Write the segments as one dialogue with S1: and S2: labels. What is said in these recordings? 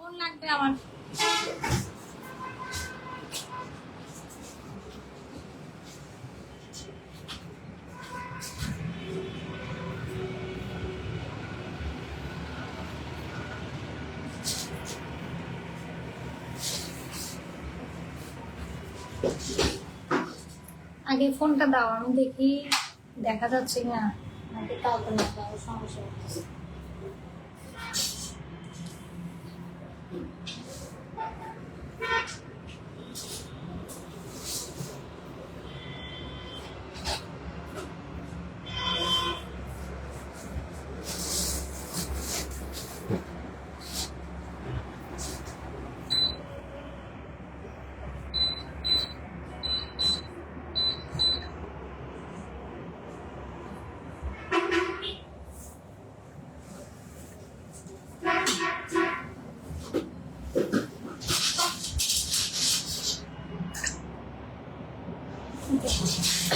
S1: লবণ লাগবে আমার। আগে ফোনটা দাও, আমি দেখি দেখা যাচ্ছে না নাকি কাউকে না দাও, সমস্যা হচ্ছে।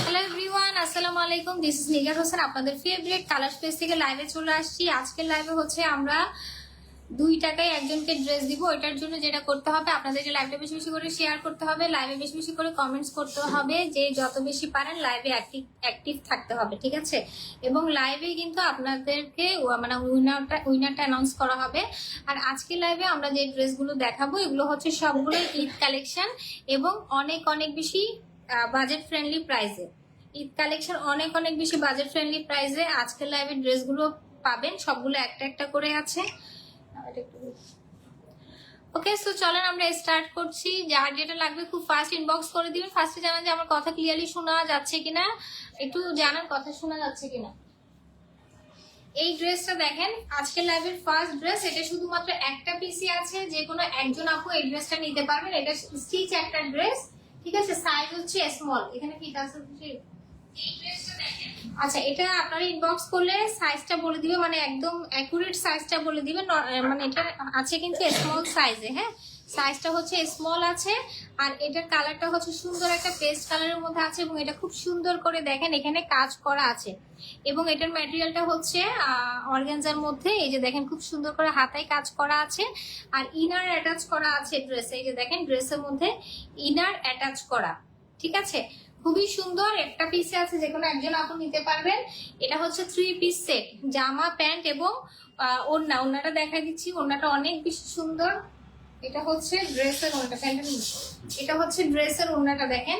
S1: হ্যালো এভরিওয়ান, আসসালামু আলাইকুম। দিস ইজ নিগার হোসেন, আপনাদের ফেভারিট কালার স্পেস থেকে লাইভে চলে আসছি। আজকের লাইভে হচ্ছে আমরা 2 টাকায় একজনকে ড্রেস দিব। এটার জন্য যেটা করতে হবে, আপনাদেরকে লাইভটা বেশি বেশি করে শেয়ার করতে হবে, লাইভে বেশি বেশি করে কমেন্টস করতে হবে, যে যত বেশি পারেন লাইভে অ্যাক্টিভ থাকতে হবে, ঠিক আছে? এবং লাইভে কিন্তু আপনাদেরকে মানে উইনারটা অ্যানাউন্স করা হবে। আর আজকের লাইভে আমরা যে ড্রেসগুলো দেখাবো এগুলো হচ্ছে সবগুলো ঈদ কালেকশন এবং অনেক অনেক বেশি বাজেট ফ্রেন্ডলি প্রাইসে। ঈদ কালেকশন অনেক অনেক বেশি বাজেট ফ্রেন্ডলি প্রাইসে আজকের লাইভে ড্রেসগুলো পাবেন। সবগুলো একটা একটা করে আছে। ওকে, সো চলেন আমরা স্টার্ট করছি। যার যেটা লাগবে খুব ফাস্ট ইনবক্স করে দিবেন। ফার্স্টে জানান যে আমার কথা ক্লিয়ারলি শোনা যাচ্ছে কিনা, একটু জানান কথা শোনা যাচ্ছে কিনা। এই ড্রেসটা দেখেন, আজকের লাইভের ফার্স্ট ড্রেস। এটা শুধুমাত্র একটা পিসই আছে, যে কোনো একজন আপু এই ড্রেসটা নিতে পারবেন। এটা স্টিচ একটা ড্রেস, ঠিক আছে? সাইজ হচ্ছে স্মল। এখানে কি আছে? আচ্ছা, এটা আপনারা ইনবক্স করলে সাইজটা বলে দিবে, মানে একদম অ্যাকুরেট সাইজটা বলে দিবে। মানে এটা আছে কিন্তু স্মল সাইজে, হ্যাঁ, সাইজটা হচ্ছে স্মল আছে। আর এটার কালারটা হচ্ছে সুন্দর একটা পেস্ট কালারের মধ্যে আছে এবং এটা খুব সুন্দর করে দেখেন এখানে কাজ করা আছে। এবং এটার ম্যাটেরিয়ালটা হচ্ছে অর্গানজার মধ্যে, এই যে দেখেন খুব সুন্দর করে হাতায় কাজ করা আছে। আর ইনার অ্যাটাচ করা আছে ড্রেসে, এই যে দেখেন ড্রেসের মধ্যে ইনার অ্যাটাচ করা, ঠিক আছে? খুবই সুন্দর একটা পিসে আছে, যে কোনো একজন আপনি নিতে পারবেন। এটা হচ্ছে 3 পিস সেট, জামা প্যান্ট এবং ওড়নাটা দেখা দিচ্ছি। ওড়নাটা অনেক বেশি সুন্দর। এটা হচ্ছে ড্রেসের ওড়নাটা, প্যান্টের নিচে এটা হচ্ছে ড্রেসের ওড়নাটা দেখেন,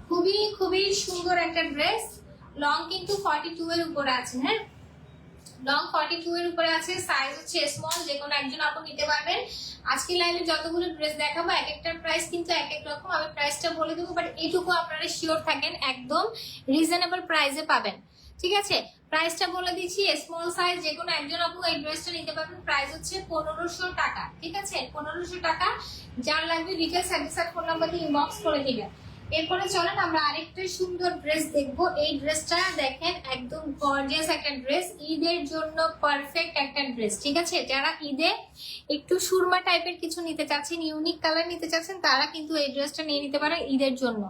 S1: খুবই খুবই সুন্দর একটা ড্রেস। লং কিন্তু 42 এর উপরে আছে, হ্যাঁ, লং 42 এর উপরে আছে। সাইজ হচ্ছে স্মল, যে কোনো একজন আপনি নিতে পারবেন। আজকে লাইভে যতগুলো ড্রেস দেখাবো এক একটার প্রাইস কিন্তু এক এক রকম। আমি প্রাইসটা বলে দেবো, বাট এইটুকু আপনারা শিওর থাকেন একদম রিজনেবল প্রাইসে পাবেন, ঠিক আছে? প্রাইসটা বলে দিচ্ছি, স্মল সাইজ যে কোনো একজন আপু এই ড্রেসটা নিতে পারবেন। প্রাইস হচ্ছে 1500 টাকা, ঠিক আছে? 1500 টাকা। যার লাগবে ডিটেলস অ্যাড্রেস আর ফোন নাম্বার দিয়ে ইনবক্স করে দিবেন। এরপরে চলেন আমরা আরেকটা সুন্দর ড্রেস দেখবো। এই ড্রেসটা দেখেন একদম গর্জিয়াস একটা ড্রেস, ঈদের জন্য পারফেক্ট একটা ড্রেস, ঠিক আছে? যারা ঈদে একটু সুরমা টাইপের কিছু নিতে চাচ্ছেন, ইউনিক কালার নিতে চাচ্ছেন, তারা কিন্তু এই ড্রেসটা নিয়ে নিতে পারেন ঈদের জন্য।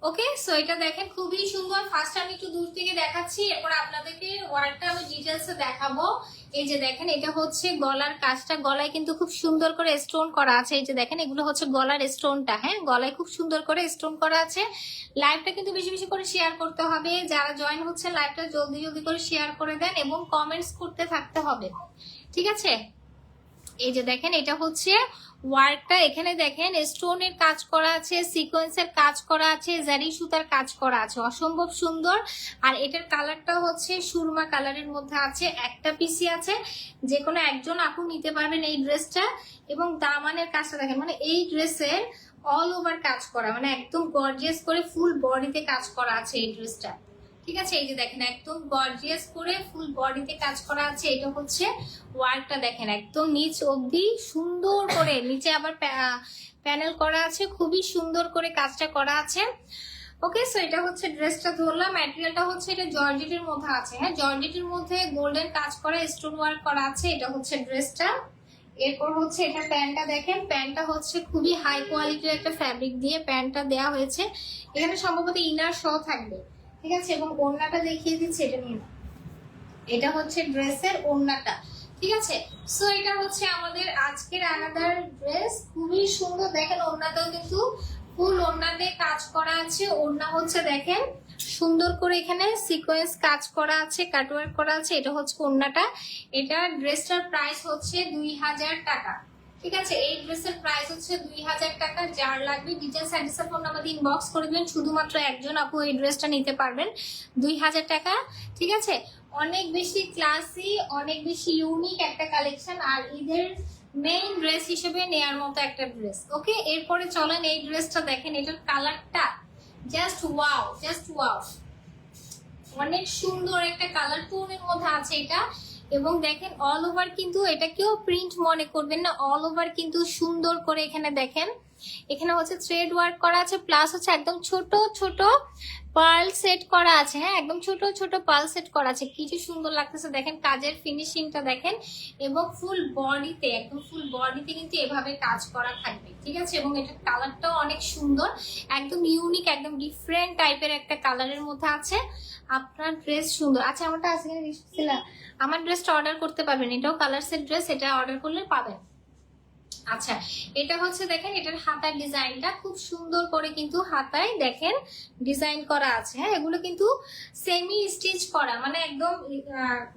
S1: ওকে, সো এটা দেখেন খুবই সুন্দর। ফার্স্ট আমি একটু দূর থেকে দেখাচ্ছি, এরপর আপনাদেরকে ওয়ার্কটা আমি ডিটেলসে দেখাবো। এই যে দেখেন এটা হচ্ছে গলার কাজটা, গলায় কিন্তু খুব সুন্দর করে স্টোন করা আছে। এই যে দেখেন এগুলো হচ্ছে গলার স্টোনটা, হ্যাঁ, গলায় খুব সুন্দর করে স্টোন করা আছে। লাইভটা কিন্তু বেশি বেশি করে শেয়ার করতে হবে। যারা জয়েন হচ্ছে লাইভটা জলদি জলদি করে শেয়ার করে দেন এবং কমেন্টস করতে থাকতে হবে, ঠিক আছে? এই যে দেখেন এটা হচ্ছে ওয়ার্কটা, এখানে দেখেন স্টোনের কাজ করা আছে, সিকোয়েন্সের কাজ করা আছে, জারি সুতার কাজ করা আছে, অসম্ভব সুন্দর। আর এটার কালারটা হচ্ছে সুরমা কালারের মধ্যে আছে। একটা পিসি আছে, যে কোনো একজন আপু নিতে পারবেন এই ড্রেসটা। এবং দামানের কাজটা দেখেন, মানে এই ড্রেসের অল ওভার কাজ করা, মানে একদম গর্জিয়াস করে ফুল বডিতে কাজ করা আছে এই ড্রেসটা, ঠিক আছে? এই যে দেখেন একদম গর্জিয়াস করে ফুল বডিতে কাজ করা আছে। এটা হচ্ছে ওয়ার্কটা দেখেন একদম নিচ অবধি সুন্দর করে, নিচে আবার প্যানেল করা আছে, খুবই সুন্দর করে কাজটা করা আছে। ওকে, সো এটা হচ্ছে ড্রেসটা ধরলাম। ম্যাটেরিয়ালটা হচ্ছে এটা জর্জেটের মধ্যে আছে, হ্যাঁ, জর্জেটের মধ্যে গোল্ডেন কাজ করা, স্টোন ওয়ার্ক করা আছে। এটা হচ্ছে ড্রেসটা। এরপর হচ্ছে এটা প্যান্টটা দেখেন, প্যান্টটা হচ্ছে খুবই হাই কোয়ালিটির একটা ফ্যাব্রিক দিয়ে প্যান্টটা দেওয়া হয়েছে। এখানে সম্ভবত ইনার সহ থাকবে, ঠিক আছে? এবং ওড়নাটা দেখিয়ে দিচ্ছি, এটা নিয়ে, এটা হচ্ছে ড্রেসের ওড়নাটা। ঠিক আছে। সো এটা হচ্ছে আমাদের আজকের আনাদার ড্রেস, খুবই সুন্দর। দেখেন ওড়নাটাও কিন্তু ফুল ওড়নাতে কাজ করা আছে। ওড়না হচ্ছে দেখেন সুন্দর করে এখানে সিকোয়েন্স কাজ করা আছে, কাটওয়ার্ক করা আছে। এটা হচ্ছে ওড়নাটা। এটা ড্রেসটার প্রাইস হচ্ছে 2000 টাকা। ঠিক আছে, এই ড্রেসের প্রাইস হচ্ছে 2000 টাকা। যার লাগবে ডিটেলস অ্যাড্রেস ফোন নাম্বার দিয়ে ইনবক্স করে দিবেন। শুধুমাত্র একজন আপু এই ড্রেসটা নিতে পারবেন 2000 টাকা। ঠিক আছে, অনেক বেশি ক্লাসি, অনেক বেশি ইউনিক একটা কালেকশন, আর ঈদের মেইন ড্রেস হিসেবে নেয়ার মতো একটা ড্রেস। ওকে, এরপরে চলেন এই ড্রেসটা দেখেন। এটার কালারটা জাস্ট ওয়াও, জাস্ট ওয়াও, অনেক সুন্দর একটা কালার টোনের মধ্যে আছে এটা। এবং দেখেন অল ওভার কিন্তু এটা কেউ প্রিন্ট মনে করবেন না, অল ওভার কিন্তু সুন্দর করে এখানে দেখেন, এখানে হচ্ছে থ্রেড ওয়ার্ক করা আছে, প্লাস হচ্ছে একদম ছোট ছোট পার্ল সেট করা আছে। হ্যাঁ, একদম ছোট ছোট পার্ল সেট করা আছে, কি যে সুন্দর লাগতেছে দেখেন, কাজের ফিনিশিংটা দেখেন। এবং ফুল বডিতে, একদম ফুল বডিতে কিন্তু এভাবে কাজ করা থাকবে। ঠিক আছে, এবং এটার কালারটাও অনেক সুন্দর, একদম ইউনিক, একদম ডিফারেন্ট টাইপের একটা কালারের মধ্যে আছে। আপনার ড্রেস সুন্দর। আচ্ছা, আমারটা আজকে ছিল, আমার ড্রেসটা অর্ডার করতে পারবেন, এটাও কালার সেট ড্রেস, এটা অর্ডার করলে পাবেন। আচ্ছা, এটা হচ্ছে দেখেন এটার হাতার ডিজাইনটা খুব সুন্দর করে কিন্তু হাতায় দেখেন ডিজাইন করা আছে। হ্যাঁ, এগুলো কিন্তু সেমি স্টিচ করা, মানে একদম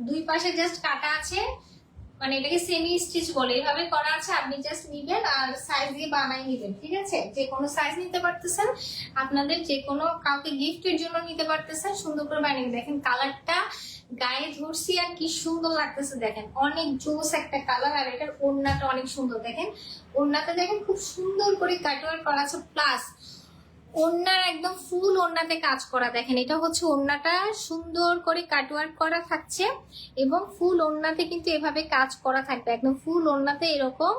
S1: দুই পাশে জাস্ট কাটা আছে, মানে এটাকে সেমি স্টিচ বলে, এভাবে করা আছে। আপনি জাস্ট নিবেন আর সাইজ দিয়ে বানাই নিবেন। ঠিক আছে, যে কোনো সাইজ নিতে পারতেছেন, আপনাদের যে কোনো কাউকে গিফটের জন্য নিতে পারতেছেন, সুন্দর করে বানিয়ে। দেখেন কালারটা গায়ে ধরছি আর কি সুন্দর লাগতেছে দেখেন, অনেক জোস একটা কালার। আর এটার ওড়নাটা অনেক সুন্দর, দেখেন ওড়নাটা দেখেন খুব সুন্দর করে কাটওয়ার্ক করা আছে, প্লাস ওড়নার একদম ফুল ওড়নাতে কাজ করা। দেখেন এটা হচ্ছে ওড়নাটা সুন্দর করে কাটওয়ার্ক করা থাকছে, এবং ফুল ওড়নাতে কিন্তু এভাবে কাজ করা থাকবে, একদম ফুল ওড়নাতে এরকম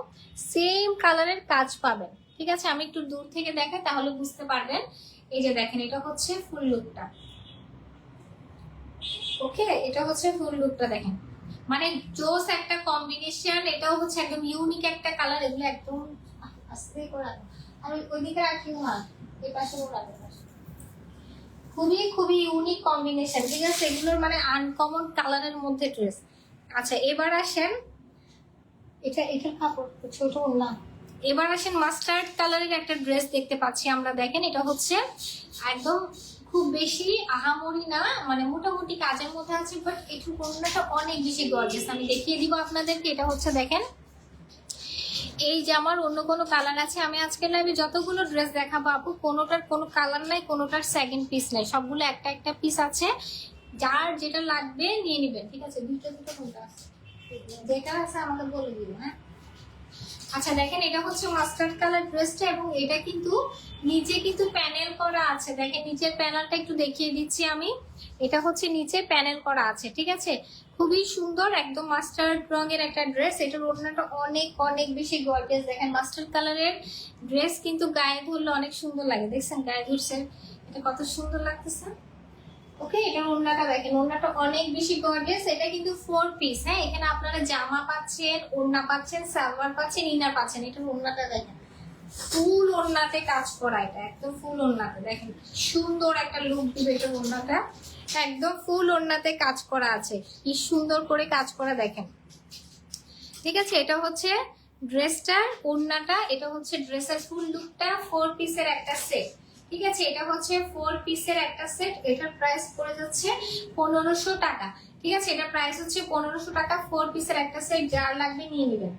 S1: সেম কালারের কাজ পাবেন। ঠিক আছে, আমি একটু দূর থেকে দেখাই তাহলে বুঝতে পারবেন। এই যে দেখেন এটা হচ্ছে ফুল লুকটা। ওকে, এটা হচ্ছে ফুল লুকটা দেখেন, মানে জোস একটা কম্বিনেশন। এটাও হচ্ছে একদম ইউনিক একটা কালার। এগুলো একদম আস্তে করে, আর ওইদিকে রাখি না, এই পাশে রাখি, খুবই খুবই ইউনিক কম্বিনেশন। ঠিক আছে, এগুলোর মানে আনকমন কালারের মধ্যে ড্রেস। আচ্ছা, এবার আসেন, এটার কাপড় ছোট না। এবার আসেন মাস্টার্ড কালারের একটা ড্রেস দেখতে পাচ্ছি আমরা। দেখেন এটা হচ্ছে একদম খুব বেশি আহামরি না, মানে মোটামুটি কাজের মধ্যে আছে, বাট একটু কোনটা অনেক বেশি গর্জিয়াস। আমি দেখিয়ে দিব আপনাদেরকে। এটা হচ্ছে দেখেন, এই জামার অন্য কোনো কালার আছে? আমি আজকে লাইভে যতগুলো ড্রেস দেখাবো আপু, কোনোটার কোনো কালার নাই, কোনোটার সেকেন্ড পিস নাই, সবগুলো একটা একটা পিস আছে। যার যেটা লাগবে নিয়ে নেবেন। ঠিক আছে, দুটো দুটো কোনটা আছে, যেটা আছে আমাকে বলে দিন। হ্যাঁ, আচ্ছা দেখেন এটা হচ্ছে মাস্টার্ড কালার ড্রেসটা, এবং এটা কিন্তু নিচে কিন্তু প্যানেল করা আছে। দেখেন নিচের প্যানেলটা একটু দেখিয়ে দিচ্ছি আমি। এটা হচ্ছে নিচে প্যানেল করা আছে। ঠিক আছে, খুবই সুন্দর, একদম মাস্টার্ড রঙের একটা ড্রেস। এটার ওড়নাটা অনেক অনেক বেশি গর্জিয়াস। দেখেন মাস্টার্ড কালারের ড্রেস কিন্তু গায়ে ধরলে অনেক সুন্দর লাগে। দেখছেন গায়ে ধরছে, এটা কত সুন্দর লাগতেছে। ওকে, এটা ওড়নাটা দেখেন, ওড়নাটা অনেক বেশি গর্জিয়াস। এটা কিন্তু 4 পিস। হ্যাঁ, এখানে আপনারা জামা পাচ্ছেন, ওড়না পাচ্ছেন, সালোয়ার পাচ্ছেন, ইনার পাচ্ছেন। এটার ওড়নাটা দেখেন ফুল ওড়নাতে কাজ করা, এটা একদম ফুল ওড়নাতে দেখেন সুন্দর একটা লুক দিবে। এটা ওড়নাটা একদম ফুল ওড়নাতে কাজ করা আছে, কি সুন্দর করে কাজ করা দেখেন। ঠিক আছে, এটা হচ্ছে ড্রেসটার ওড়নাটা, এটা হচ্ছে ড্রেসের ফুল লুকটা। 4 পিসের একটা সেট। ঠিক আছে, এটা হচ্ছে 4 পিসের একটা সেট। এটার প্রাইস পড়ে যাচ্ছে 1500 টাকা। ঠিক আছে, এটা প্রাইস হচ্ছে 1500 টাকা, 4 পিসের একটা সেট। যার লাগবে নিয়ে নেবেন।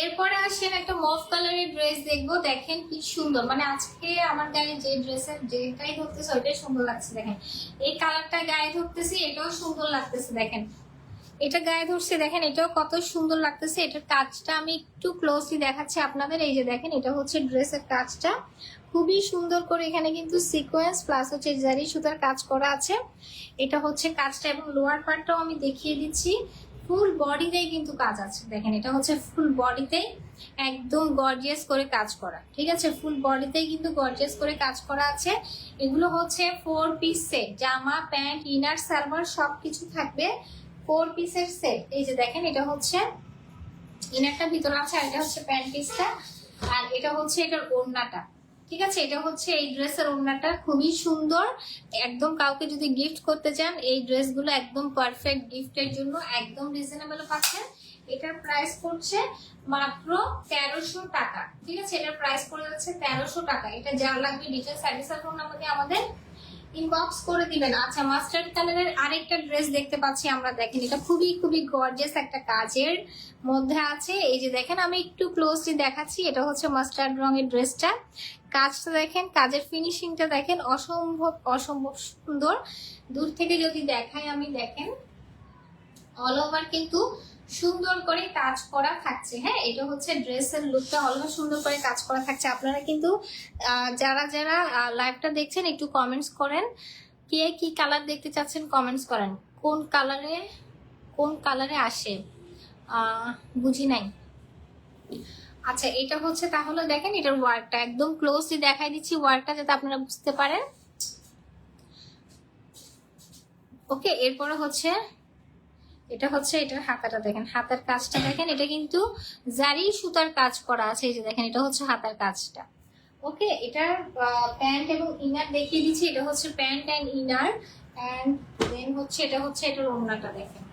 S1: এরপরে আসেন একটা মফ কালারের ড্রেস দেখবো। দেখেন কি সুন্দর, মানে আজকে আমার গায়ে যে ড্রেসের যেটাই ধরতেছে ওইটাই সুন্দর লাগছে। দেখেন এই কালারটা গায়ে ধরতেছে, এটাও সুন্দর লাগতেছে। দেখেন এটা গায়ে ধরছে, দেখেন এটাও কত সুন্দর লাগতেছে। এটার কাজটা আমি একটু ক্লোজলি দেখাচ্ছি আপনাদের। এই যে দেখেন এটা হচ্ছে ড্রেসের কাজটা, খুবই সুন্দর করে এখানে কিন্তু সিকোয়েন্স প্লাস হচ্ছে জারি সুতার কাজ করা আছে। এটা হচ্ছে কাজটা, এবং লোয়ার পার্টটাও আমি দেখিয়ে দিচ্ছি। ফুল বডিতেই কিন্তু কাজ আছে। দেখেন এটা হচ্ছে ফুল বডিতেই একদম গর্জিয়াস করে কাজ করা। ঠিক আছে, ফুল বডিতেই কিন্তু গর্জিয়াস করে কাজ করা আছে। এগুলো হচ্ছে 4 পিস সেট, জামা প্যান্ট ইনার সালোয়ার সবকিছু থাকবে 4 পিসের সেট। এই যে দেখেন এটা হচ্ছে ইনারটা ভিতরে আছে, আর এটা হচ্ছে প্যান্ট পিসটা, আর এটা হচ্ছে এটার ওড়নাটা। ঠিক আছে, এটা হচ্ছে এই ড্রেসের ওড়নাটা, খুবই সুন্দর। একদম কাউকে যদি গিফট করতে চান এই ড্রেসগুলো একদম পারফেক্ট গিফটের জন্য, একদম রিজনেবল পাচ্ছেন। এটার প্রাইস পড়ছে মাত্র 1300 টাকা। ঠিক আছে, এটার প্রাইস পড়ে যাচ্ছে 1300 টাকা। এটা যার লাগবে ডিটেইলস অ্যাড্রেস আর ফোন নাম্বার দিয়ে আমাদের ইনবক্স করে দিবেন। আচ্ছা, মাস্টার্ড কালারের আরেকটা ড্রেস দেখতে পাচ্ছি আমরা, দেখেন এটা খুবই খুবই গর্জিয়াস একটা কাজের মধ্যে আছে। এই যে দেখেন, আমি একটু ক্লোজলি দেখাচ্ছি, এটা হচ্ছে মাস্টার্ড রঙের ড্রেসটা। কাজটা দেখেন, কাজের ফিনিশিংটা দেখেন, অসম্ভব অসম্ভব সুন্দর। দূর থেকে যদি দেখাই আমি, দেখেন অল ওভার কিন্তু সুন্দর করে কাজ করা থাকছে। হ্যাঁ, এটা হচ্ছে ড্রেসের লুকটা, অল ওভার সুন্দর করে কাজ করা থাকছে। আপনারা কিন্তু যারা যারা লাইভটা দেখছেন একটু কমেন্টস করেন, কে কি কালার দেখতে চাচ্ছেন কমেন্টস করেন। কোন কালারে আসে বুঝি নাই। আচ্ছা, এটা হচ্ছে তাহলে দেখেন এটার ওয়ার্কটা একদম ক্লোজলি দেখাই দিচ্ছি, ওয়ার্কটা যাতে আপনারা বুঝতে পারেন। ওকে, এরপরে হচ্ছে এটা হচ্ছে এটার হাতাটা দেখেন, হাতার কাজটা দেখেন, এটা কিন্তু জারি সুতার কাজ করা আছে। এই যে দেখেন, এটা হচ্ছে হাতার কাজটা। ওকে, এটার প্যান্ট এবং ইনার দেখিয়ে দিচ্ছি। এটা হচ্ছে pant and inner, and then হচ্ছে এটা হচ্ছে এটার ওড়নাটা দেখেন,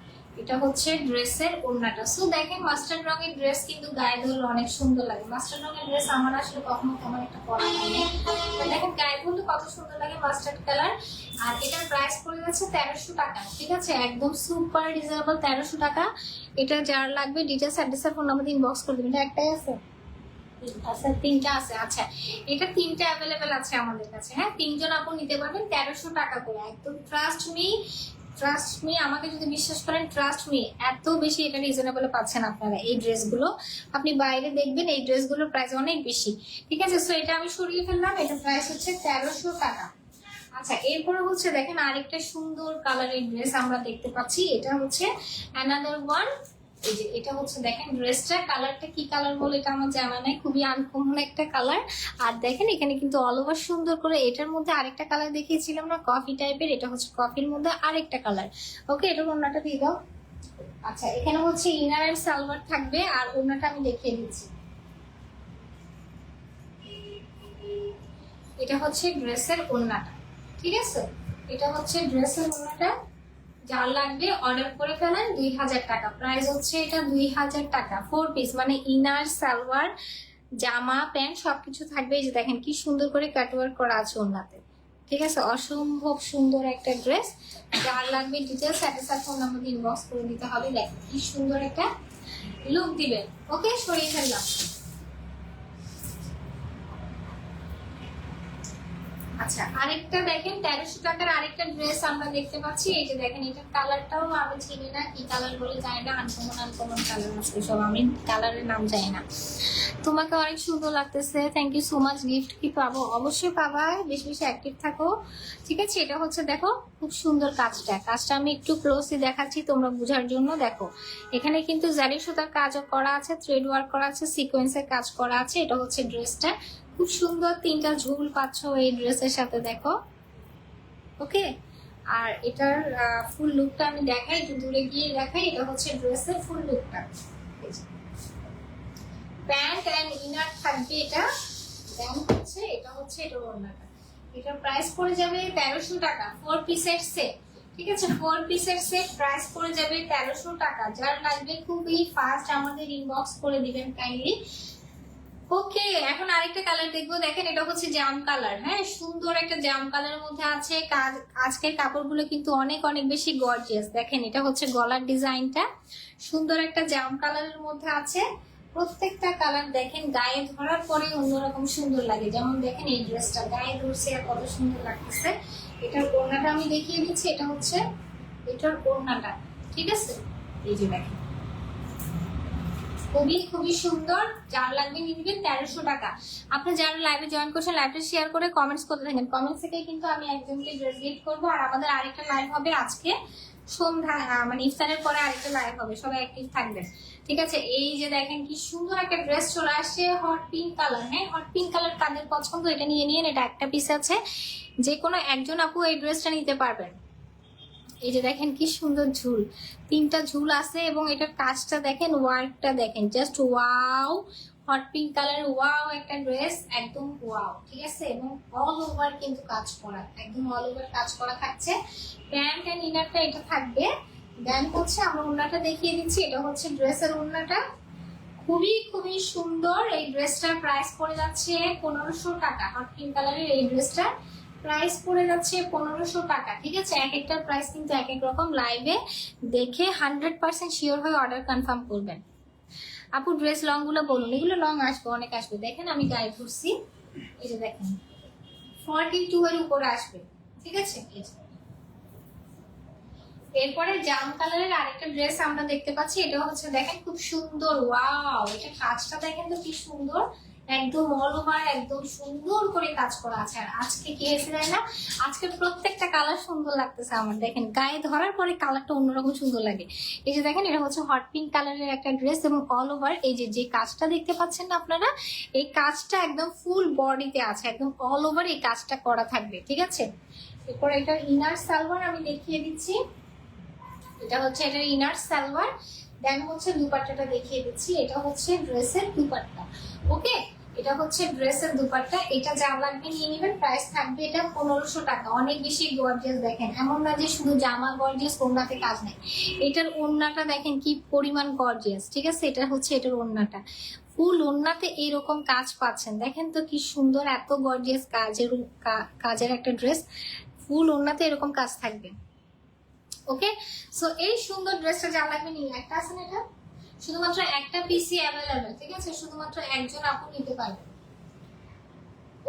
S1: এটা হচ্ছে ড্রেসের ওড়নাটা। সো দেখেন, মাস্টার্ড রঙের ড্রেস কিন্তু গায়ে ধরলে অনেক সুন্দর লাগে। মাস্টার্ড রঙের ড্রেস আমার আসলে কখনো তেমন একটা পরা হয়নি, দেখেন গায়ে ধরলে কত সুন্দর লাগে মাস্টার্ড কালার। আর এটার প্রাইস পড়ে যাচ্ছে 1300 টাকা। ঠিক আছে, একদম সুপার রিজনেবল 1300 টাকা। এটা যার লাগবে ডিটেলস অ্যাড্রেস আর ফোন নাম্বার ইনবক্স করে দেবেন। এটা একটাই আছে, আচ্ছা তিনটা আছে। আচ্ছা, এটা তিনটা অ্যাভেলেবেল আছে আমাদের কাছে। হ্যাঁ, তিনজন আপু নিতে পারবেন 1300 টাকা করে। একদম ট্রাস্ট মি, আমাকে যদি বিশ্বাস করেন, ট্রাস্ট মি, এত বেশি এটা রিজনেবল পাচ্ছেন আপনারা। এই ড্রেসগুলো আপনি বাইরে দেখবেন, এই ড্রেসগুলোর প্রাইস অনেক বেশি। ঠিক আছে, সো এটা আমি সরিয়ে ফেললাম, এটা প্রাইস হচ্ছে 1300 টাকা। আচ্ছা, এরপরে হচ্ছে দেখেন আরেকটা সুন্দর কালারের ড্রেস আমরা দেখতে পাচ্ছি। এটা হচ্ছে অ্যানাদার ওয়ান। এই যে এটা হচ্ছে দেখেন ড্রেসটা, কালারটা কি কালার বলে এটা আমার জানা নাই, খুবই আনকমন একটা কালার। আর দেখেন এখানে কিন্তু অল ওভার সুন্দর করে, এটার মধ্যে আরেকটা কালার দেখিয়েছিলাম না কফি টাইপের, এটা হচ্ছে কফির মধ্যে আরেকটা কালার। ওকে, এটার ওড়নাটা দিয়ে দাও। আচ্ছা, এখানে হচ্ছে ইনার এন্ড সালোয়ার থাকবে, আর ওড়নাটা আমি দেখিয়ে দিচ্ছি। এটা হচ্ছে ড্রেসের ওড়নাটা। ঠিক আছে, এটা হচ্ছে ড্রেসের ওড়নাটা। যার লাগবে অর্ডার করে ফেলেন, 2000 টাকা প্রাইস হচ্ছে এটা, 2000 টাকা। 4 পিস মানে ইনার সালোয়ার জামা প্যান্ট সবকিছু থাকবে। এই যে দেখেন কি সুন্দর করে কাটওয়ার্ক করা আছে ওড়নাতে। ঠিক আছে, অসম্ভব সুন্দর একটা ড্রেস। যার লাগবে ডিটেলস অ্যাড্রেস আর ফোন নাম্বার ইনবক্স করে দিতে হবে। দেখেন কি সুন্দর একটা লুক দিবেন। ওকে, সরিয়ে ফেললাম। আচ্ছা, আরেকটা দেখেন 1300 টাকার আরেকটা ড্রেস আমরা দেখতে পাচ্ছি। এই যে দেখেন, এটার কালারটাও আমি চিনি না, কি কালার বলে জানি না, আনকমন কালার আছে সব, আমি কালারের নাম জানি না। তোমাকে অনেক সুন্দর লাগতেছে, thank you so much. Gift কি পাবো? অবশ্যই পাবা, বেশি বেশি অ্যাক্টিভ থাকো। ঠিক আছে, এটা হচ্ছে দেখো খুব সুন্দর কাজটা আমি একটু ক্লোজলি দেখাচ্ছি তোমরা বোঝার জন্য। দেখো এখানে কিন্তু জারি সুতার কাজও করা আছে, থ্রেড ওয়ার্ক করা আছে, সিকোয়েন্সের কাজ করা আছে। এটা হচ্ছে ড্রেসটা, খুব সুন্দর তিনটা ঝুল পাচ্ছ এই ড্রেসের সাথে, দেখো। ওকে, আর এটার ফুল লুকটা আমি দেখাই, একটু দূরে গিয়ে দেখাই। এটা হচ্ছে ড্রেসের ফুল লুকটা, প্যান্ট এন্ড ইনার থাকবে এটা। দেন হচ্ছে এটা হচ্ছে এটা ওড়নাটা। এটার প্রাইস পড়ে যাবে 1300 টাকা, 4 পিসের সেট। ঠিক আছে, 4 পিসের সেট প্রাইস পড়ে যাবে 1300 টাকা। যার লাগবে খুবই ফাস্ট আমাদের ইনবক্স করে দিবেন কাইন্ডলি। ওকে, এখন আরেকটা কালার দেখবো। দেখেন এটা হচ্ছে জাম কালার। হ্যাঁ, সুন্দর একটা জাম কালারের মধ্যে আছে। আজকের কাপড়গুলো কিন্তু অনেক অনেক বেশি গর্জিয়াস। দেখেন এটা হচ্ছে গলার ডিজাইনটা, সুন্দর একটা জাম কালারের মধ্যে আছে। প্রত্যেকটা কালার দেখেন গায়ে ধরার পরে অন্যরকম সুন্দর লাগে। যেমন দেখেন এই ড্রেসটা গায়ে ধরছে আর কত সুন্দর লাগতেছে। এটার ওড়নাটা আমি দেখিয়ে দিচ্ছি, এটা হচ্ছে এটার ওড়নাটা। ঠিক আছে, এই যে দেখেন খুবই খুবই সুন্দর। যার লাগবে নিয়ে নেবেন 1300 টাকা। আপনি যারা লাইভে জয়েন করছেন, লাইভটা শেয়ার করে কমেন্টস করতে থাকেন। কমেন্টস থেকে কিন্তু আমি একজনকে ড্রেস গিফট করবো। আর আমাদের আরেকটা লাইভ হবে আজকে সন্ধ্যা, মানে ইফতারের পরে আরেকটা লাইভ হবে, সবাই অ্যাক্টিভ থাকবেন। ঠিক আছে, এই যে দেখেন কি সুন্দর একটা ড্রেস চলে আসছে, হট পিঙ্ক কালার। হ্যাঁ, হট পিঙ্ক কালার কাদের পছন্দ এটা নিয়ে নিন। এটা একটা পিস আছে, যে কোনো একজন আপু এই ড্রেসটা নিতে পারবেন। এই যে দেখেন কি সুন্দর ঝুল, তিনটা ঝুল আছে এবং এটার কাজটা দেখেন, ওয়ার্কটা দেখেন, just wow, hot pink colour, wow একটা ড্রেস, একদম ওয়াও, ঠিক আছে। এবং অল ওভার কিন্তু কাজ করা, একদম অল ওভার কাজ করা থাকছে। প্যান্ট এন্ড ইনারটা এটা থাকবে। দেন হচ্ছে আমরা ওড়নাটা দেখিয়ে দিচ্ছি, এটা হচ্ছে ড্রেসের ওড়নাটা, খুবই খুবই সুন্দর। এই ড্রেসটার প্রাইস পড়ে যাচ্ছে 1500 টাকা। হট পিঙ্ক কালারের এই ড্রেসটার প্রাইস পড়ে যাচ্ছে 1500 টাকা, ঠিক আছে। এক একটার প্রাইস কিন্তু এক এক রকম। লাইভে দেখে 100% শিওর হয়ে অর্ডার কনফার্ম করবেন। আপু ড্রেস লং গুলো বলুন। এগুলো লং আসবে, অনেক আসবে। দেখেন আমি গায়ে ঘুরছি, এই যে দেখেন 42 এর উপরে আসবে, ঠিক আছে। এরপরে জাম কালারের আরেকটা ড্রেস আমরা দেখতে পাচ্ছি, এটা হচ্ছে দেখেন খুব সুন্দর, ওয়াও, এটা কাজটা দেখেন তো কি সুন্দর, একদম অল ওভার একদম সুন্দর করে কাজ করা আছে। আর আজকে কি হয়েছে জানি না, আজকে প্রত্যেকটা কালার সুন্দর লাগতেছে আমার। দেখেন গায়ে ধরার পরে কালারটা অন্যরকম সুন্দর লাগে। এই যে দেখেন এটা হচ্ছে হট পিঙ্ক কালারের একটা ড্রেস এবং অল ওভার এই যে কাজটা দেখতে পাচ্ছেন না আপনারা, এই কাজটা একদম ফুল বডিতে আছে, একদম অল ওভার এই কাজটা করা থাকবে, ঠিক আছে। এরপর এটা ইনার সালোয়ার আমি দেখিয়ে দিচ্ছি, এটা হচ্ছে এটার ইনার সালোয়ার। দেন হচ্ছে দুপাট্টাটা দেখিয়ে দিচ্ছি, এটা হচ্ছে ড্রেসের দুপাট্টা। ওকে, এটা হচ্ছে ড্রেসের দুপাট্টা। এটা যা লাগবে নিয়ে নেবেন। প্রাইস থাকবে এটা 1500 টাকা। অনেক বেশি গর্জিয়াস, দেখেন এমন না যে শুধু জামা গর্জিয়াস, ওড়নাতে কাজ নেই। এটার ওড়নাটা দেখেন কি পরিমাণ গর্জিয়াস, ঠিক আছে। এটা হচ্ছে এটার ওড়নাটা, ফুল ওড়নাতে এইরকম কাজ পাচ্ছেন। দেখেন তো কি সুন্দর, এত গর্জিয়াস কাজের একটা ড্রেস, ফুল ওড়নাতে এরকম কাজ থাকবে। ওকে, সো এই সুন্দর ড্রেসটা যা লাগবে নিয়ে, একটা আছে না, এটা শুধুমাত্র একটা পিসি অ্যাভেলেবেল, ঠিক আছে। শুধুমাত্র একজন আপু নিতে পারবে।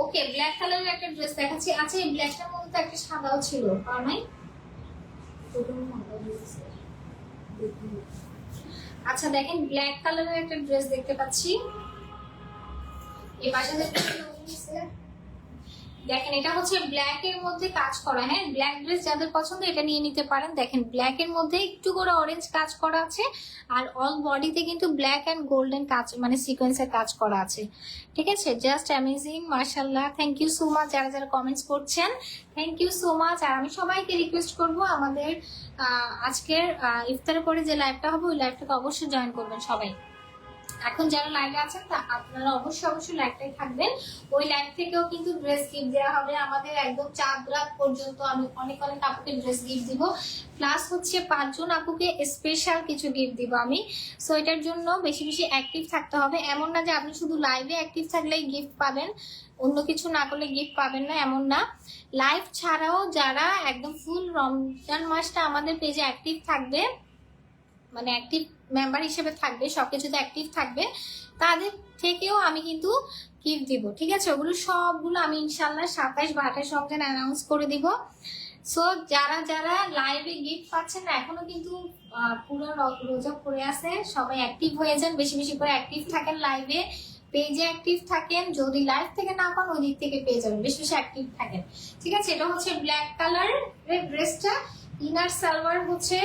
S1: ওকে, ব্ল্যাক কালারের একটা ড্রেস দেখাচ্ছি। আচ্ছা, এই ব্ল্যাকটার মধ্যে তো একটা সাদাও ছিল, পার নাই। আচ্ছা দেখেন ব্ল্যাক কালারের একটা ড্রেস দেখতে পাচ্ছি, এই পাশে দেখেন এটা হচ্ছে ব্ল্যাক এর মধ্যে কাজ করা। হ্যাঁ, ব্ল্যাক ড্রেস যাদের পছন্দ এটা নিয়ে নিতে পারেন। দেখেন ব্ল্যাক এর মধ্যে একটু করে অরেঞ্জ কাজ করা আছে, আর অল বডিতে কিন্তু ব্ল্যাক এন্ড গোল্ডেন কাজ, মানে সিকোয়েন্সের কাজ করা আছে, ঠিক আছে। জাস্ট অ্যামেজিং, মাশাআল্লাহ। থ্যাংক ইউ সো মাচ যারা যারা কমেন্টস করছেন, থ্যাংক ইউ সো মাচ। আর আমি সবাইকে রিকোয়েস্ট করবো আমাদের আজকের ইফতারের পরে যে লাইভটা হবে ওই লাইভটাতে অবশ্যই জয়েন করবেন সবাই। এখন যারা লাইভে আছেন তা আপনারা অবশ্যই লাইভটাই থাকবেন। ওই লাইভ থেকেও কিন্তু ড্রেস গিফট দেওয়া হবে আমাদের একদম চাঁদ রাত পর্যন্ত। আমি অনেক অনেক আপুকে ড্রেস গিফট দিব, প্লাস হচ্ছে 5 জন আপুকে স্পেশাল কিছু গিফট দিব আমি। সো এটার জন্য বেশি বেশি অ্যাক্টিভ থাকতে হবে। এমন না যে আপনি শুধু লাইভে অ্যাক্টিভ থাকলেই গিফট পাবেন, অন্য কিছু না করলে গিফট পাবেন না, এমন না। লাইভ ছাড়াও যারা একদম ফুল রমজান মাসটা আমাদের পেজে অ্যাক্টিভ থাকবে, মানে অ্যাক্টিভ মেম্বার হিসেবে থাকবে, সবকিছুতে অ্যাক্টিভ থাকবে, তাদের থেকেও আমি কিন্তু গিফট দিব, ঠিক আছে। ওগুলো সবগুলো আমি ইনশাল্লাহ 27 বা 28 রমজান অ্যানাউন্স করে দিব। সো যারা যারা লাইভে গিফট পাচ্ছেন না, এখনো কিন্তু পুরো রোজা পড়ে আছে, সবাই অ্যাক্টিভ হয়ে যান, বেশি বেশি করে অ্যাক্টিভ থাকেন, লাইভে পেজে অ্যাক্টিভ থাকেন। যদি লাইভ থেকে না পান ওই দিক থেকে পেয়ে যাবেন, বেশি বেশি অ্যাক্টিভ থাকেন, ঠিক আছে। এটা হচ্ছে ব্ল্যাক কালারের ড্রেসটা, ইনার সালোয়ার হচ্ছে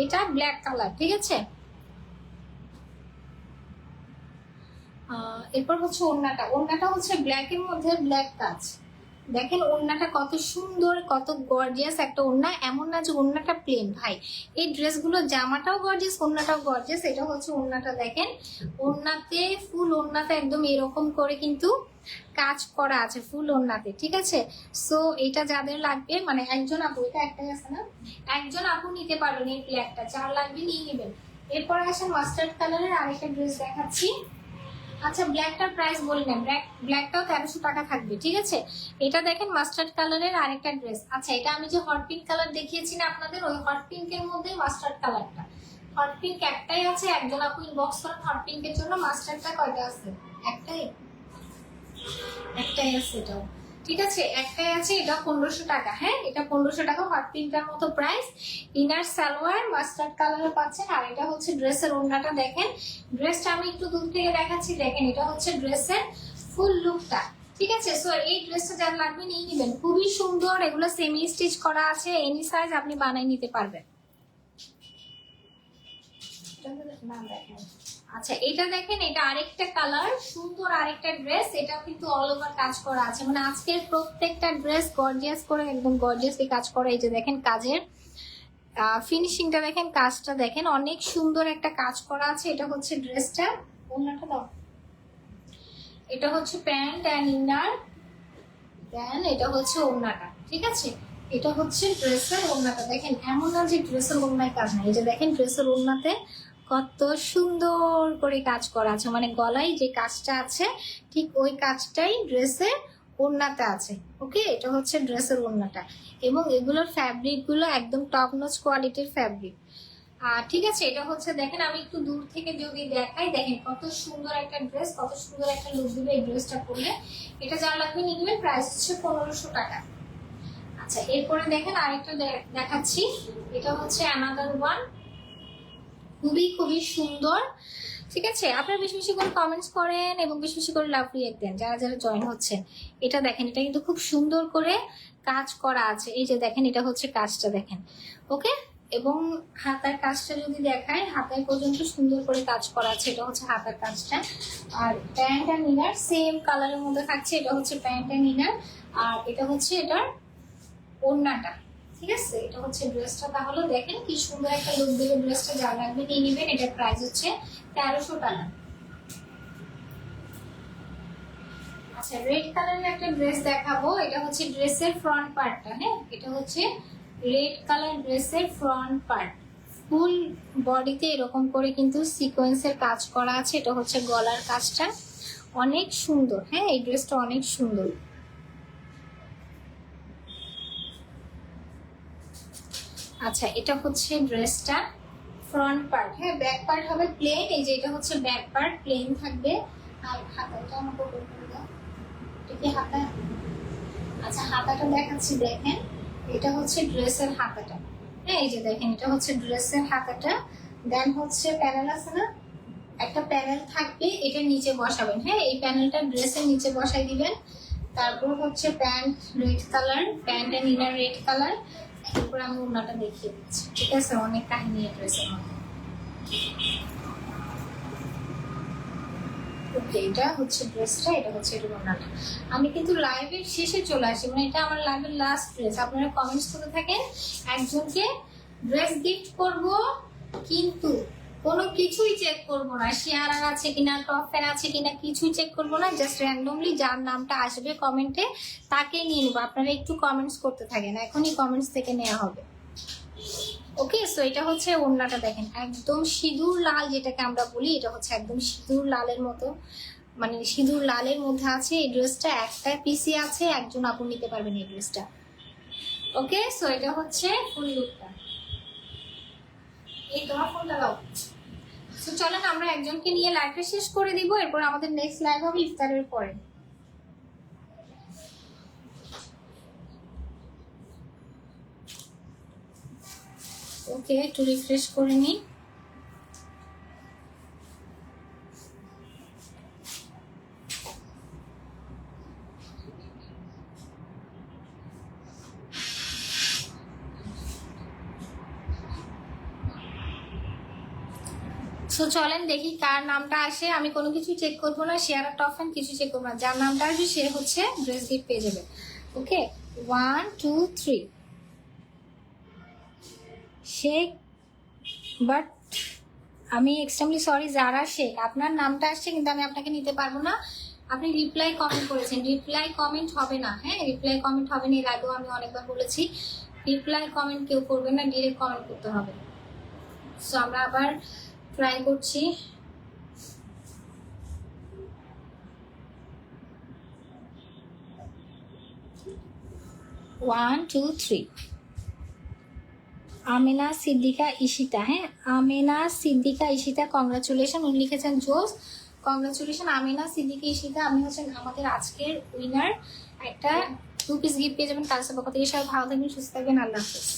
S1: এটা ব্ল্যাক কালার, ঠিক আছে। এরপর হচ্ছে ওড়নাটা, ওড়নাটা হচ্ছে ব্ল্যাক এর মধ্যে ব্ল্যাক কাজ। দেখেন ওড়নাটা কত সুন্দর, কত গর্জিয়াস একটা ওড়না। এমন না যে ওড়নাটা প্লেন, ভাই এই ড্রেসগুলো জামাটাও গর্জিয়াস, ওড়নাটাও গর্জিয়াস। এটা হচ্ছে ওড়নাটা, দেখেন ওড়নাতে ফুল ওড়নাতে একদম এরকম করে কিন্তু কাজ করা আছে ফুল ওড়নাতে, ঠিক আছে। সো এটা যাদের লাগবে, মানে একজন আপু, এটা একটাই আছে না, একজন আপু নিতে পারবেন এই ব্ল্যাকটা, যার লাগবে নিয়ে নেবেন। এরপর আসেন মাস্টার্ড কালারের আরেকটা ড্রেস দেখাচ্ছি। আচ্ছা ব্ল্যাকটার প্রাইস বলি না, ব্ল্যাকটাও 1300 টাকা থাকবে, ঠিক আছে। এটা দেখেন মাস্টার্ড কালারের আরেকটা ড্রেস। আচ্ছা এটা আমি যে হট পিঙ্ক কালার দেখিয়েছি না আপনাদের, ওই হট পিঙ্কের মধ্যে মাস্টার্ড কালারটা। হট পিঙ্ক একটাই আছে, একজন আপু ইনবক্স করেন হট পিঙ্কের জন্য। মাস্টার্ডটা কয়টা আছে? একটাই আছে, এটাও ঠিক আছে, একটাই আছে। এটা 1500 টাকা। হ্যাঁ, এটা 1500 টাকা, হট পিঙ্কটার মতো প্রাইস। ইনার সালোয়ার মাস্টার্ড কালারে পাচ্ছেন। আর এটা হচ্ছে ড্রেসের ওড়নাটা। দেখেন ড্রেসটা আমি একটু দূর থেকে দেখাচ্ছি, দেখেন এটা হচ্ছে ড্রেসের ফুল লুকটা, ঠিক আছে। সো এই ড্রেসটা যার লাগবে নিয়ে নেবেন, খুবই সুন্দর। এগুলো সেমি স্টিচ করা আছে, এনি সাইজ আপনি বানিয়ে নিতে পারবেন। আচ্ছা এটা দেখেন, এটা আরেকটা কালার, সুন্দর আরেকটা ড্রেস। এটাও কিন্তু অল ওভার কাজ করা আছে, মানে আজকের প্রত্যেকটা ড্রেস গর্জিয়াস করে, একদম গর্জিয়াসলি কাজ করা। এই যে দেখেন কাজের ফিনিশিংটা দেখেন, কাজটা দেখেন, অনেক সুন্দর একটা কাজ করা আছে। এটা হচ্ছে ড্রেসটা, ওড়নাটা দাও, এটা হচ্ছে প্যান্ট অ্যান্ড ইনার, দেন এটা হচ্ছে ওড়নাটা, ঠিক আছে। এটা হচ্ছে ড্রেসের ওড়নাটা, দেখেন এমন না যে ড্রেসের ওড়নায় কাজ নাই, এই যে দেখেন ড্রেসের ওড়নাতে কত সুন্দর করে কাজ করা আছে, মানে গলায় যে কাজটা আছে ঠিক ওই কাজটাই ড্রেসের ওড়নাতে আছে। ওকে, এটা হচ্ছে ড্রেসের ওড়নাটা, এবং এগুলোর ফ্যাব্রিক গুলো একদম টপ নচ কোয়ালিটির ফ্যাব্রিক। ঠিক আছে, এটা হচ্ছে দেখেন আমি একটু দূর থেকে যদি দেখাই, দেখেন কত সুন্দর একটা ড্রেস, কত সুন্দর একটা লুক দিবে এই ড্রেসটা পরলে। এটা যার লাগবে নিয়ে নেবেন, প্রাইস হচ্ছে 1500 টাকা। আচ্ছা, এরপরে দেখেন আরেকটা দেখাচ্ছি, এটা হচ্ছে অ্যানাদার ওয়ান, খুবই খুবই সুন্দর। ঠিক আছে, আপনারা বেশি বেশি করে কমেন্টস করেন এবং বেশি বেশি করে লাভ রিয়েক্ট দেন যারা যারা জয়েন হচ্ছেন। এটা দেখেন, এটা কিন্তু খুব সুন্দর করে কাজ করা আছে, এই যে দেখেন এটা হচ্ছে কাজটা দেখেন। ওকে, এবং হাতার কাজটা যদি দেখায়, হাতায় পর্যন্ত সুন্দর করে কাজ করা আছে, এটা হচ্ছে হাতার কাজটা। আর প্যান্ট অ্যান্ড ইনার সেম কালারের মধ্যে থাকছে, এটা হচ্ছে প্যান্ট অ্যান্ড ইনার, আর এটা হচ্ছে এটার ওড়নাটা। ঠিক আছে, এটা হচ্ছে ড্রেসটা। তাহলে দেখেন কি সুন্দর একটা লুক দিবে ড্রেসটা, যা লাগবে নিয়ে নেবেন। এটার প্রাইস হচ্ছে 1300 টাকা। আচ্ছা, রেড কালারের একটা ড্রেস দেখাবো, এটা হচ্ছে ড্রেসের ফ্রন্ট পার্টটা। হ্যাঁ, এটা হচ্ছে রেড কালার ড্রেসের ফ্রন্ট পার্ট, ফুল বডিতে এরকম করে কিন্তু সিকোয়েন্সের কাজ করা আছে, এটা হচ্ছে গলার কাজটা, অনেক সুন্দর। হ্যাঁ, এই ড্রেসটা অনেক সুন্দর। আচ্ছা, এটা হচ্ছে ড্রেসটা ফ্রন্ট পার্ট। হ্যাঁ, ব্যাক পার্ট হবে প্লেন, এই যে এটা হচ্ছে ব্যাক পার্ট প্লেন থাকবে। আর হাতাটা আমাকে ওপেন করে দাও, এটা কি হাতা? আচ্ছা, হাতাটা দেখাচ্ছি, দেখেন এটা হচ্ছে ড্রেসের হাতাটা। হ্যাঁ, এই যে দেখেন এটা হচ্ছে ড্রেসের হাতাটা। দেন হচ্ছে প্যানেল আছে না, একটা প্যানেল থাকবে, এটা নিচে বসাবেন। হ্যাঁ, এই প্যানেলটা ড্রেসের নিচে বসাই দিবেন। তারপর হচ্ছে pant red colour, pant and inner red colour. এরপর আমি ওড়নাটা দেখিয়ে দিচ্ছি। ঠিক আছে, অনেক কাহিনী ড্রেসের মধ্যে। ওকে, এটা হচ্ছে ড্রেসটা, এটা হচ্ছে এটা ওড়নাটা। আমি কিন্তু লাইভের শেষে চলে আসি, মানে এটা আমার লাইভের লাস্ট ড্রেস। আপনারা কমেন্টস করতে থাকেন, একজনকে ড্রেস গিফট করব, কিন্তু কোনো কিছুই চেক করব না, শেয়ারার আছে কিনা, টপ ফ্যান আছে কিনা, কিছুই চেক করব না। জাস্ট র্যান্ডমলি যার নামটা আসবে কমেন্টে তাকেই নিয়ে নেবো। আপনারা একটু কমেন্টস করতে থাকেন, এখনই কমেন্টস থেকে নেওয়া হবে। ওকে, সো এটা হচ্ছে ওড়নাটা, দেখেন একদম সিঁদুর লাল যেটাকে আমরা বলি, এটা হচ্ছে একদম সিঁদুর লালের মতো, মানে সিঁদুর লালের মধ্যে আছে এই ড্রেসটা। একটা পিসি আছে, একজন আপু নিতে পারবেন এই ড্রেসটা। ওকে, সো এটা হচ্ছে ফুল লুকটা। এই তোমার ফোনটা দাও। তো চলেন আমরা একজনকে নিয়ে লাইভটা শেষ করে দিব, এরপর আমাদের নেক্সট লাইভ হবে ইফতারের পরে। ওকে, একটু রিফ্রেশ করে নিই। সো চলেন দেখি কার নামটা আসে। আমি কোনো কিছু চেক করবো না, শেয়ার আর টপ ফ্যান কিছু চেক করবো না, যার নামটা আসবে সে হচ্ছে ড্রেস গিফট পেয়ে যাবে। ওকে, 1 2 3 শেখ, বাট আমি এক্সট্রিমলি সরি যারা শেখ, আপনার নামটা আসছে কিন্তু আমি আপনাকে নিতে পারবো না। আপনি রিপ্লাই কমেন্ট করেছেন, রিপ্লাই কমেন্ট হবে না। হ্যাঁ, রিপ্লাই কমেন্ট হবে না, এর আগেও আমি অনেকবার বলেছি রিপ্লাই কমেন্ট কেউ করবে না, ডিরেক্ট কমেন্ট করতে হবে। সো আমরা আবার ট্রাই করছি। One two three, Amena Siddiqa Ishita. হ্যাঁ, আমেনা সিদ্দিকা ইশিতা, কংগ্রাচুলেশন। উনি লিখেছেন জোস, কংগ্রাচুলেশন আমেনা সিদ্দিকা ইশিতা, আপনি হচ্ছেন আমাদের আজকের উইনার। একটা 2 পিস গিফট পেয়ে যাবেন কালসা পক্ষ থেকে। সবাই ভালো থাকবেন, সুস্থ থাকবেন, আল্লাহ হাফেজ।